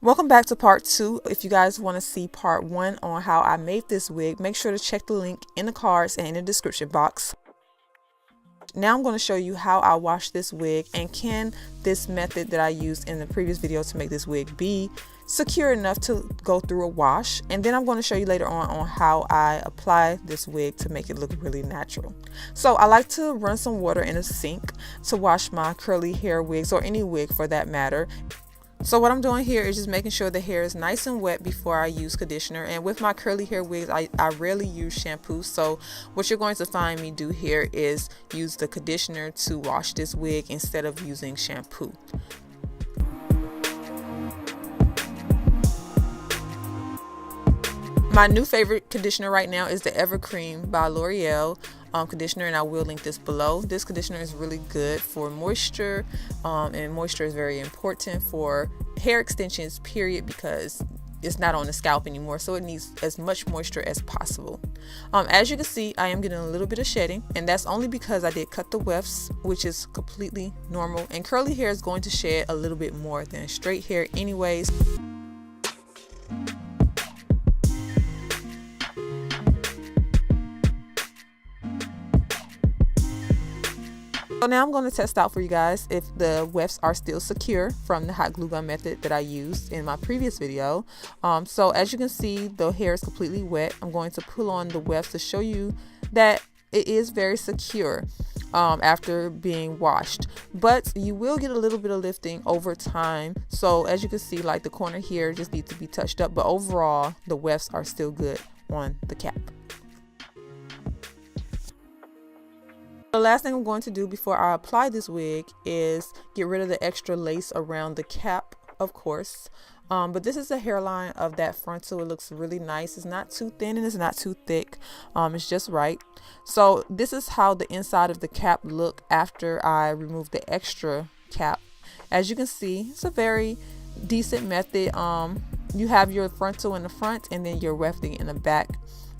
Welcome back to part 2. If you guys want to see part 1 on how I made this wig, make sure to check the link in the cards and in the description box. Now I'm going to show you how I wash this wig, and can this method that I used in the previous video to make this wig be secure enough to go through a wash. And then I'm going to show you later on how I apply this wig to make it look really natural. So I like to run some water in a sink to wash my curly hair wigs, or any wig for that matter. So what I'm doing here is just making sure the hair is nice and wet before I use conditioner. And with my curly hair wigs, I rarely use shampoo. So what you're going to find me do here is use the conditioner to wash this wig instead of using shampoo. My new favorite conditioner right now is the Evercream by L'Oreal conditioner, and I will link this below. This conditioner is really good for moisture, and moisture is very important for hair extensions, period, because it's not on the scalp anymore, so it needs as much moisture as possible. As you can see, I am getting a little bit of shedding, and that's only because I did cut the wefts, which is completely normal, and curly hair is going to shed a little bit more than straight hair anyways. So now I'm going to test out for you guys if the wefts are still secure from the hot glue gun method that I used in my previous video. So as you can see, the hair is completely wet. I'm going to pull on the wefts to show you that it is very secure after being washed, but you will get a little bit of lifting over time. So as you can see, like the corner here just needs to be touched up, but overall the wefts are still good on the cap. The last thing I'm going to do before I apply this wig is get rid of the extra lace around the cap, of course. But this is the hairline of that frontal. It looks really nice. It's not too thin and it's not too thick. It's just right. So this is how the inside of the cap look after I remove the extra cap. As you can see, it's a very decent method. You have your frontal in the front and then your wefting in the back.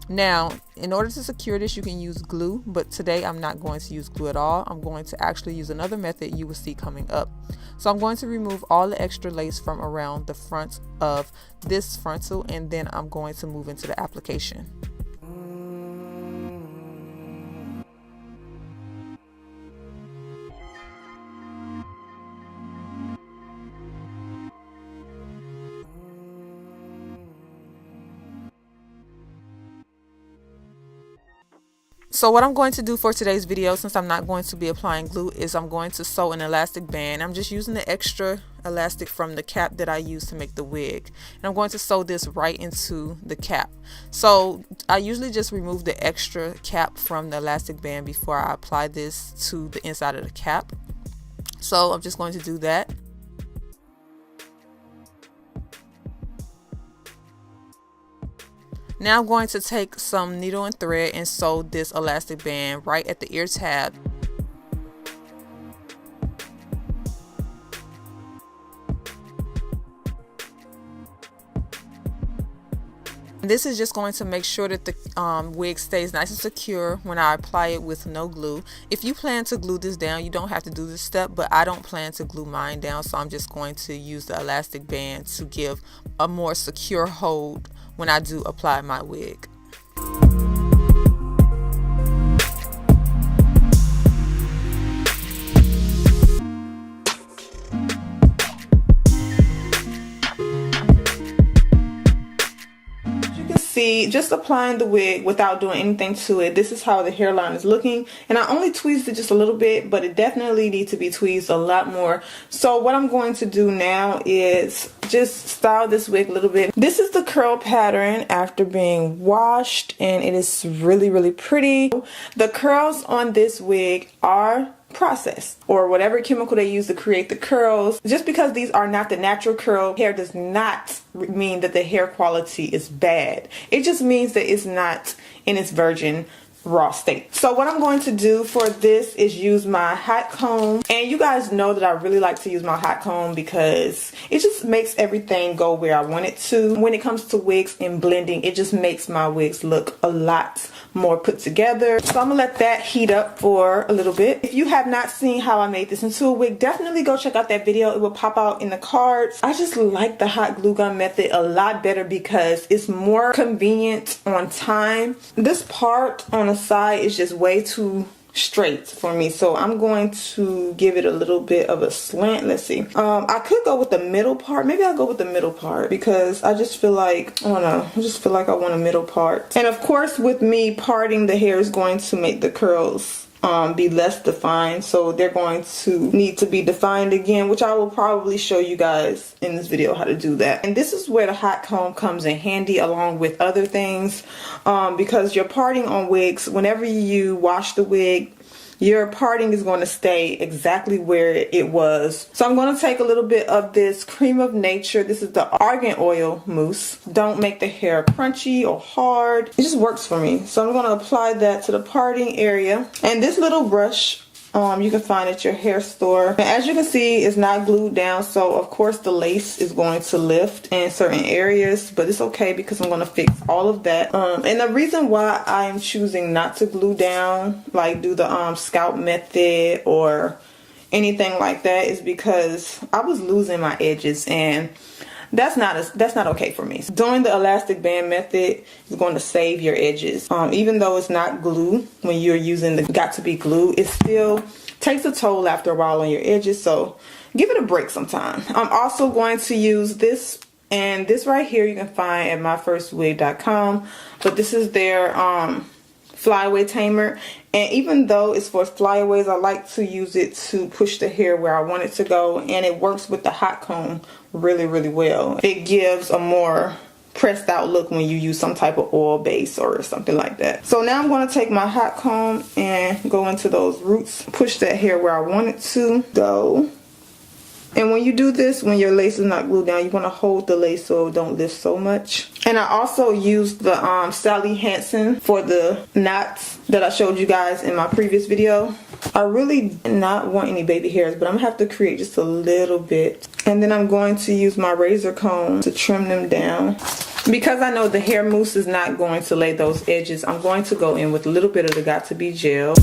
Now, in order to secure this, you can use glue, but today I'm not going to use glue at all. I'm going to actually use another method you will see coming up. So I'm going to remove all the extra lace from around the front of this frontal, and then I'm going to move into the application. So what I'm going to do for today's video, since I'm not going to be applying glue, is I'm going to sew an elastic band. I'm just using the extra elastic from the cap that I used to make the wig, and I'm going to sew this right into the cap. So I usually just remove the extra cap from the elastic band before I apply this to the inside of the cap. So I'm just going to do that. Now I'm going to take some needle and thread and sew this elastic band right at the ear tab. This is just going to make sure that the wig stays nice and secure when I apply it with no glue. If you plan to glue this down, you don't have to do this step, but I don't plan to glue mine down, so I'm just going to use the elastic band to give a more secure hold when I do apply my wig. See, just applying the wig without doing anything to it, this is how the hairline is looking, and I only tweezed it just a little bit, but it definitely needs to be tweezed a lot more. So what I'm going to do now is just style this wig a little bit. This is the curl pattern after being washed, and it is really pretty. The curls on this wig are processed, or whatever chemical they use to create the curls. Just because these are not the natural curl hair does not mean that the hair quality is bad. It just means that it's not in its virgin raw state. So what I'm going to do for this is use my hot comb, and you guys know that I really like to use my hot comb because it just makes everything go where I want it to. When it comes to wigs and blending, it just makes my wigs look a lot more put together. So I'm gonna let that heat up for a little bit. If you have not seen how I made this into a wig, definitely go check out that video. It will pop out in the cards. I just like the hot glue gun method a lot better because it's more convenient on time. This part on the side is just way too straight for me, so I'm going to give it a little bit of a slant. Let's see. I could go with the middle part. Maybe I'll go with the middle part because I just feel like, I don't know, I just feel like I want a middle part. And of course, with me parting the hair is going to make the curls be less defined, so they're going to need to be defined again, which I will probably show you guys in this video how to do that. And this is where the hot comb comes in handy along with other things, because your parting on wigs, whenever you wash the wig, your parting is going to stay exactly where it was. So I'm going to take a little bit of this Cream of Nature. This is the argan oil mousse. Don't make the hair crunchy or hard. It just works for me. So I'm going to apply that to the parting area. And this little brush, you can find at your hair store. And as you can see, it's not glued down, so of course the lace is going to lift in certain areas, but it's okay because I'm going to fix all of that. And the reason why I'm choosing not to glue down, like do the scalp method or anything like that, is because I was losing my edges, and that's not okay for me. Doing the elastic band method is going to save your edges. Even though it's not glue, when you're using the got to be glue, it still takes a toll after a while on your edges, so give it a break sometime. I'm also going to use this, and this right here you can find at myfirstwig.com, but this is their flyaway tamer. And even though it's for flyaways, I like to use it to push the hair where I want it to go, and it works with the hot comb really, really well. It gives a more pressed out look when you use some type of oil base or something like that. So now I'm going to take my hot comb and go into those roots, push that hair where I want it to go. And when you do this, when your lace is not glued down, you want to hold the lace so it don't lift so much. And I also used the Sally Hansen for the knots that I showed you guys in my previous video. I really did not want any baby hairs, but I'm going to have to create just a little bit. And then I'm going to use my razor comb to trim them down. Because I know the hair mousse is not going to lay those edges, I'm going to go in with a little bit of the Got To Be gel.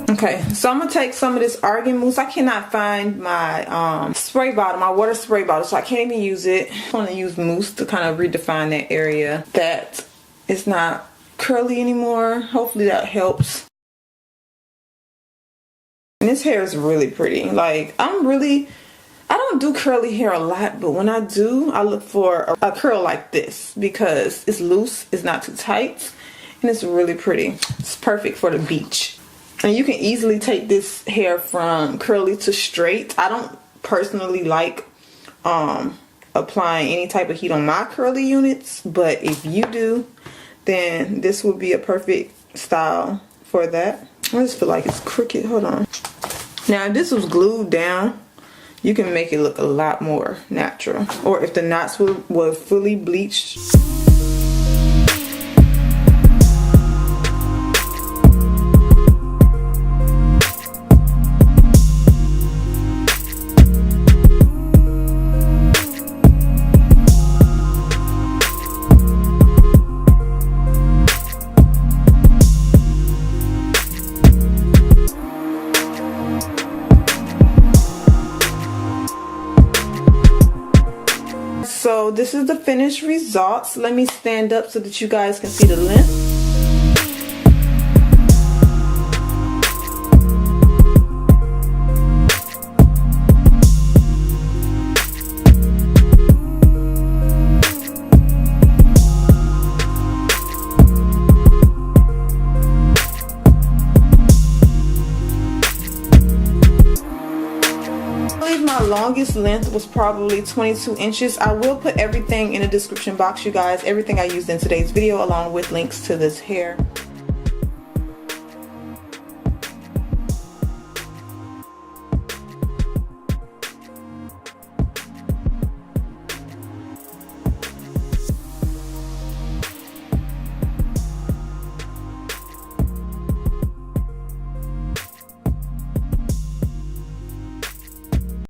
Okay, so I'm going to take some of this argan mousse. I cannot find my spray bottle, my water spray bottle, so I can't even use it. I'm going to use mousse to kind of redefine that area that it's not curly anymore. Hopefully that helps. And this hair is really pretty. Like, I don't do curly hair a lot, but when I do, I look for a curl like this because it's loose, it's not too tight, and it's really pretty. It's perfect for the beach. And you can easily take this hair from curly to straight. I don't personally like applying any type of heat on my curly units, but if you do, then this would be a perfect style for that. I just feel like it's crooked. Hold on. Now, if this was glued down, you can make it look a lot more natural. Or if the knots were fully bleached. So this is the finished results. Let me stand up so that you guys can see the length. My longest length was probably 22 inches. I will put everything in the description box, you guys, everything I used in today's video along with links to this hair.